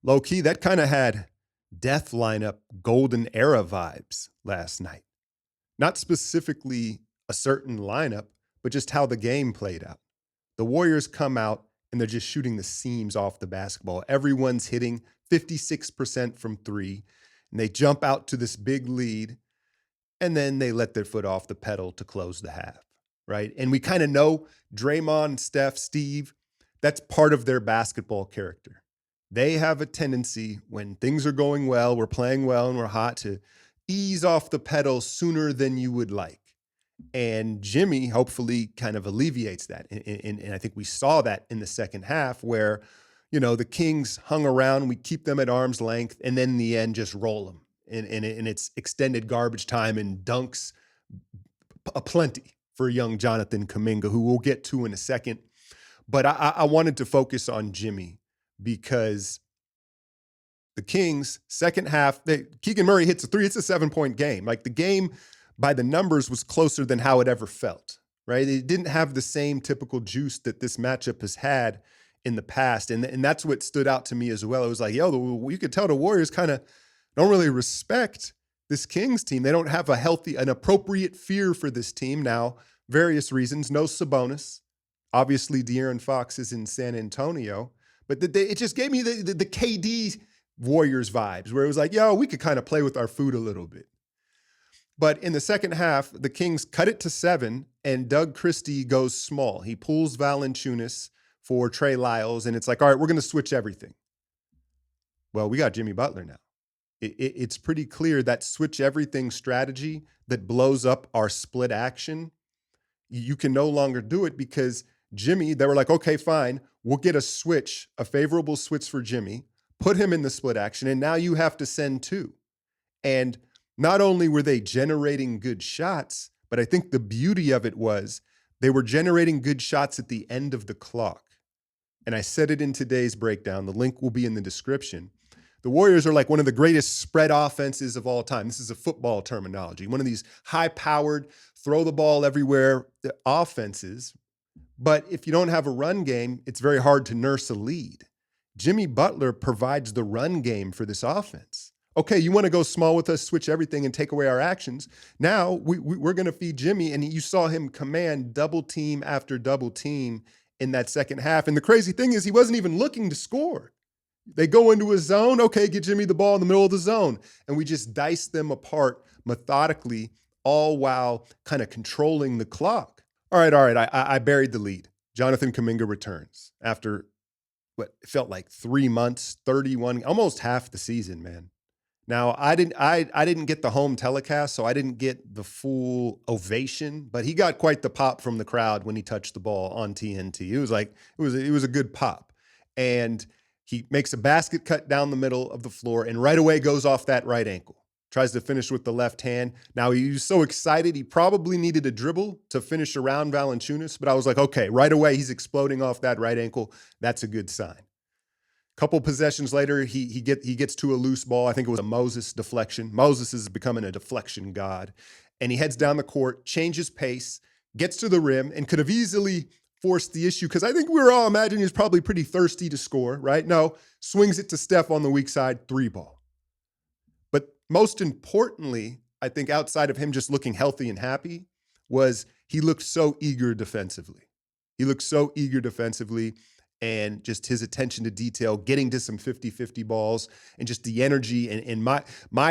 Low key, that kind of had death lineup golden era vibes last night. Not specifically a certain lineup, but just how the game played out. The Warriors come out and they're just shooting the seams off the basketball. Everyone's hitting 56% from three, and they jump out to this big lead, and then they let their foot off the pedal to close the half, right? And we kind of know Draymond, Steph, Steve, that's part of their basketball character. They have a tendency when things are going well, we're playing well, and we're hot to ease off the pedal sooner than you would like. And Jimmy hopefully kind of alleviates that. And I think we saw that in the second half where, the Kings hung around, we keep them at arm's length, and then in the end just roll them. And it's extended garbage time and dunks aplenty for young Jonathan Kuminga, who we'll get to in a second. But I wanted to focus on Jimmy because the Kings, second half, Keegan Murray hits a three. It's a 7-point game. Like the game by the numbers was closer than how it ever felt, right? It didn't have the same typical juice that this matchup has had in the past. And that's what stood out to me as well. It was like, you could tell the Warriors kind of don't really respect this Kings team. They don't have an appropriate fear for this team now, various reasons. No Sabonis. Obviously, De'Aaron Fox is in San Antonio. But it just gave me the KD Warriors vibes where it was like, we could kind of play with our food a little bit. But in the second half, the Kings cut it to 7, and Doug Christie goes small. He pulls Valanciunas for Trey Lyles, and it's like, all right, we're going to switch everything. Well, we got Jimmy Butler now. It's pretty clear that switch everything strategy that blows up our split action, you can no longer do it because Jimmy, they were like, okay, fine, we'll get a favorable switch for Jimmy, put him in the split action, and now you have to send 2. And not only were they generating good shots, but I think the beauty of it was they were generating good shots at the end of the clock. And I said it in today's breakdown. The link will be in the description. The Warriors are like one of the greatest spread offenses of all time. This is a football terminology. One of these high-powered, throw the ball everywhere offenses. But if you don't have a run game, it's very hard to nurse a lead. Jimmy Butler provides the run game for this offense. Okay, you want to go small with us, switch everything, and take away our actions. Now we're going to feed Jimmy, and you saw him command double team after double team in that second half. And the crazy thing is he wasn't even looking to score. They go into a zone, okay, get Jimmy the ball in the middle of the zone. And we just dice them apart methodically, all while kind of controlling the clock. All right, I buried the lead. Jonathan Kuminga returns after what felt like 3 months, 31, almost half the season, man. Now, I didn't get the home telecast, so I didn't get the full ovation, but he got quite the pop from the crowd when he touched the ball on TNT. It was like it was a good pop. And he makes a basket cut down the middle of the floor and right away goes off that right ankle. Tries to finish with the left hand. Now, he was so excited, he probably needed a dribble to finish around Valanciunas, but I was like, okay, right away he's exploding off that right ankle. That's a good sign. Couple possessions later, he gets to a loose ball. I think it was a Moses deflection. Moses is becoming a deflection god. And he heads down the court, changes pace, gets to the rim, and could have easily forced the issue because I think we were all imagining he's probably pretty thirsty to score, right? No, swings it to Steph on the weak side, 3-ball. But most importantly, I think outside of him just looking healthy and happy, was he looked so eager defensively. And just his attention to detail, getting to some 50-50 balls, and just the energy. And my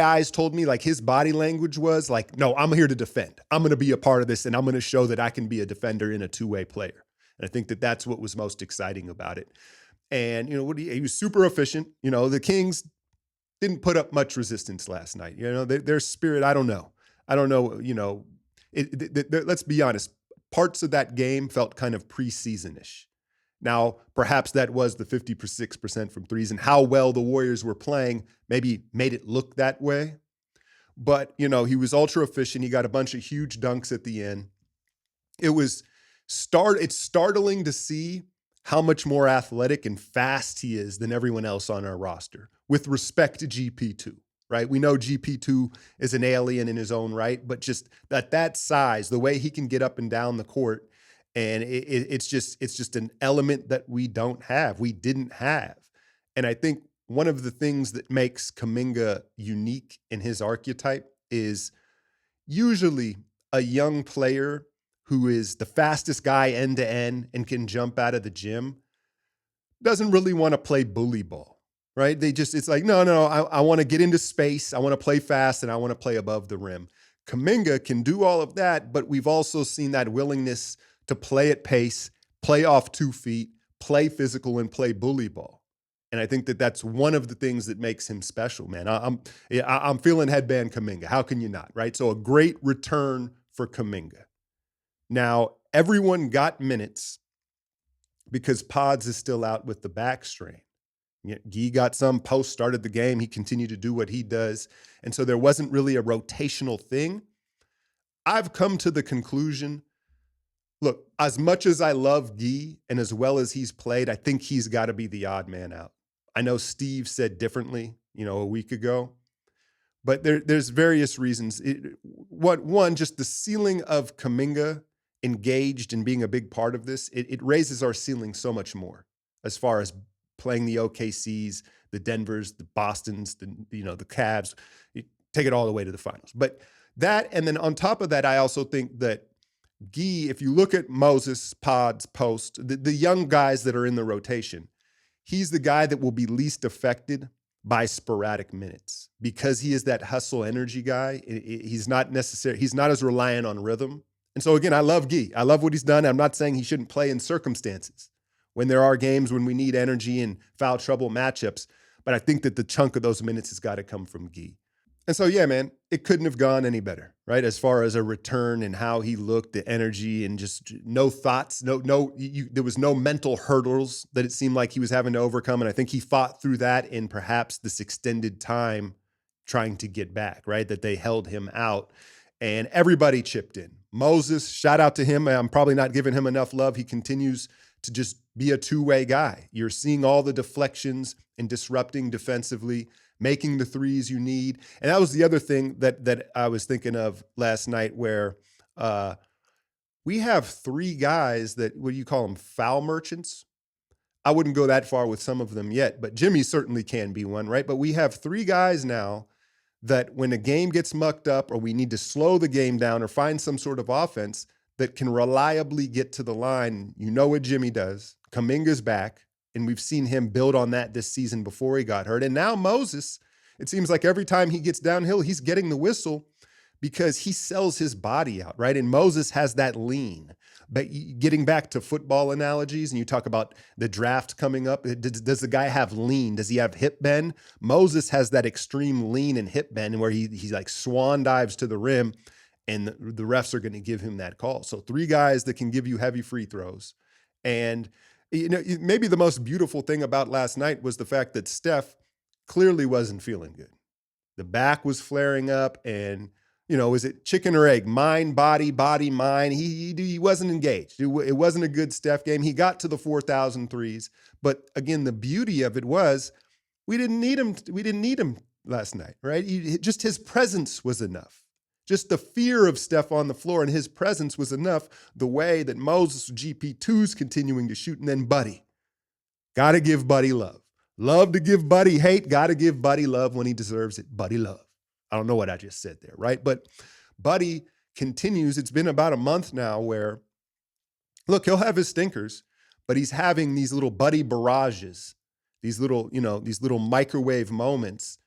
eyes told me, like, his body language was like, no, I'm here to defend. I'm going to be a part of this, and I'm going to show that I can be a defender and a two-way player. And I think that that's what was most exciting about it. And, he was super efficient. The Kings didn't put up much resistance last night. Their spirit, I don't know. Let's be honest. Parts of that game felt kind of preseason-ish. Now, perhaps that was the 56% from threes and how well the Warriors were playing maybe made it look that way. But, he was ultra efficient. He got a bunch of huge dunks at the end. It's startling to see how much more athletic and fast he is than everyone else on our roster with respect to GP2, right? We know GP2 is an alien in his own right, but just that size, the way he can get up and down the court, and it's just an element that we didn't have. And I think one of the things that makes Kuminga unique in his archetype is usually a young player who is the fastest guy end to end and can jump out of the gym doesn't really want to play bully ball, right? It's like, no, I want to get into space. I want to play fast and I want to play above the rim. Kuminga can do all of that, but we've also seen that willingness to play at pace, play off 2 feet, play physical, and play bully ball. And I think that that's one of the things that makes him special, man. I'm feeling headband Kuminga. How can you not, right? So a great return for Kuminga. Now, everyone got minutes because Pods is still out with the back strain. Guy got some post, started the game. He continued to do what he does. And so there wasn't really a rotational thing. I've come to the conclusion, look, as much as I love Guy and as well as he's played, I think he's got to be the odd man out. I know Steve said differently, a week ago, but there's various reasons. One, just the ceiling of Kuminga engaged in being a big part of this, it raises our ceiling so much more as far as playing the OKCs, the Denvers, the Bostons, the Cavs, take it all the way to the finals. But that, and then on top of that, I also think that Guy, if you look at Moses, Pods, Post, the young guys that are in the rotation, he's the guy that will be least affected by sporadic minutes because he is that hustle energy guy. He's not as reliant on rhythm. And so again, I love Guy. I love what he's done. I'm not saying he shouldn't play in circumstances when there are games when we need energy and foul trouble matchups, but I think that the chunk of those minutes has got to come from Guy. And so, yeah, man, it couldn't have gone any better, right? As far as a return and how he looked, the energy, and just no thoughts, there was no mental hurdles that it seemed like he was having to overcome. And I think he fought through that in perhaps this extended time trying to get back, right? That they held him out and everybody chipped in. Moses, shout out to him. I'm probably not giving him enough love. He continues to just be a two-way guy. You're seeing all the deflections and disrupting defensively, making the threes you need. And that was the other thing that I was thinking of last night where we have 3 guys that, what do you call them, foul merchants? I wouldn't go that far with some of them yet, but Jimmy certainly can be one, right? But we have 3 guys now that when a game gets mucked up or we need to slow the game down or find some sort of offense that can reliably get to the line, what Jimmy does. Kuminga's back, and we've seen him build on that this season before he got hurt. And now Moses, it seems like every time he gets downhill, he's getting the whistle because he sells his body out, right? And Moses has that lean. But getting back to football analogies, and you talk about the draft coming up, does the guy have lean? Does he have hip bend? Moses has that extreme lean and hip bend where he like swan dives to the rim, and the refs are going to give him that call. So 3 guys that can give you heavy free throws. And maybe the most beautiful thing about last night was the fact that Steph clearly wasn't feeling good. The back was flaring up, and is it chicken or egg? Mind, body, mind. He wasn't engaged. It wasn't a good Steph game. He got to the 4,000 threes. But again, the beauty of it was we didn't need him. We didn't need him last night, right? Just his presence was enough. Just the fear of Steph on the floor and his presence was enough. The way that Moses GP2's continuing to shoot, and then Buddy. Got to give Buddy love. Love to give Buddy hate. Got to give Buddy love when he deserves it. Buddy love. I don't know what I just said there, right? But Buddy continues. It's been about a month now where, look, he'll have his stinkers, but he's having these little Buddy barrages, these little microwave moments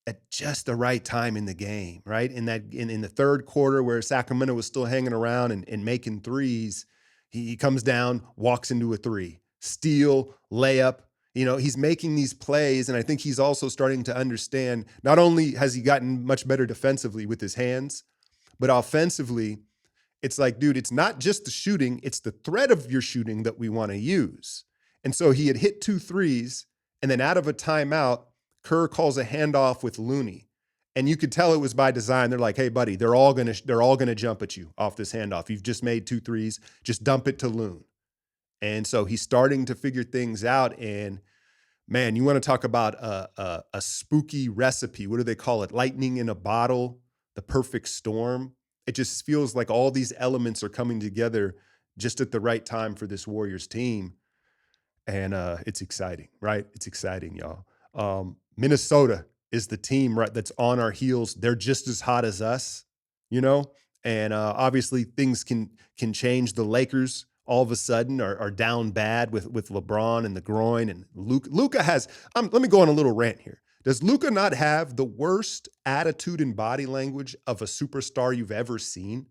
at just the right time in the game, right? In the third quarter where Sacramento was still hanging around and making threes, he comes down, walks into a 3, steal, layup. He's making these plays, and I think he's also starting to understand, not only has he gotten much better defensively with his hands, but offensively, it's like, dude, it's not just the shooting, it's the threat of your shooting that we want to use. And so he had hit 2 threes, and then out of a timeout, Kerr calls a handoff with Looney. And you could tell it was by design. They're like, hey, buddy, they're all gonna jump at you off this handoff. You've just made 2 threes, just dump it to Loon. And so he's starting to figure things out. And man, you want to talk about a spooky recipe. What do they call it? Lightning in a bottle, the perfect storm. It just feels like all these elements are coming together just at the right time for this Warriors team. And it's exciting, right? It's exciting, y'all. Minnesota is the team, right, that's on our heels. They're just as hot as us, you know? And obviously things can change. The Lakers all of a sudden are down bad with LeBron and the groin, and Luka has let me go on a little rant here. Does Luka not have the worst attitude and body language of a superstar you've ever seen?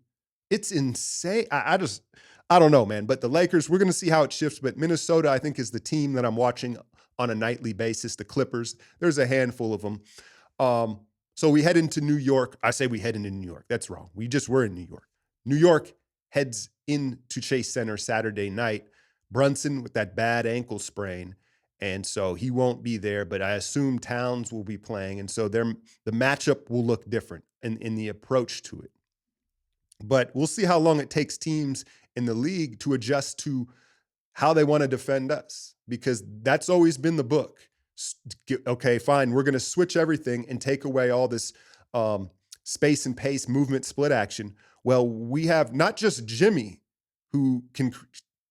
It's insane. I don't know, man. But the Lakers, we're going to see how it shifts. But Minnesota, I think, is the team that I'm watching on a nightly basis. The Clippers, there's a handful of them. So we head into New York. I say we head into New York. That's wrong. We just were in New York. New York heads into Chase Center Saturday night. Brunson with that bad ankle sprain. And so he won't be there, but I assume Towns will be playing. And so the matchup will look different in the approach to it. But we'll see how long it takes teams in the league to adjust to how they want to defend us, because that's always been the book. Okay, fine, we're going to switch everything and take away all this space and pace, movement, split action. Well, we have not just Jimmy, who can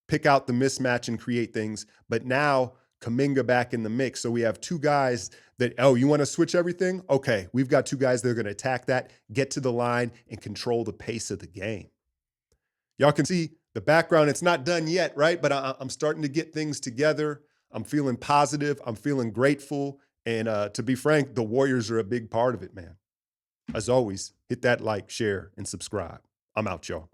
pick out the mismatch and create things, but now Kuminga back in the mix. So we have two guys that, oh, you want to switch everything? Okay, we've got two guys that are going to attack that, get to the line, and control the pace of the game. Y'all can see the background. It's not done yet, right? But I'm starting to get things together. I'm feeling positive. I'm feeling grateful. And to be frank, the Warriors are a big part of it, man. As always, hit that like, share, and subscribe. I'm out, y'all.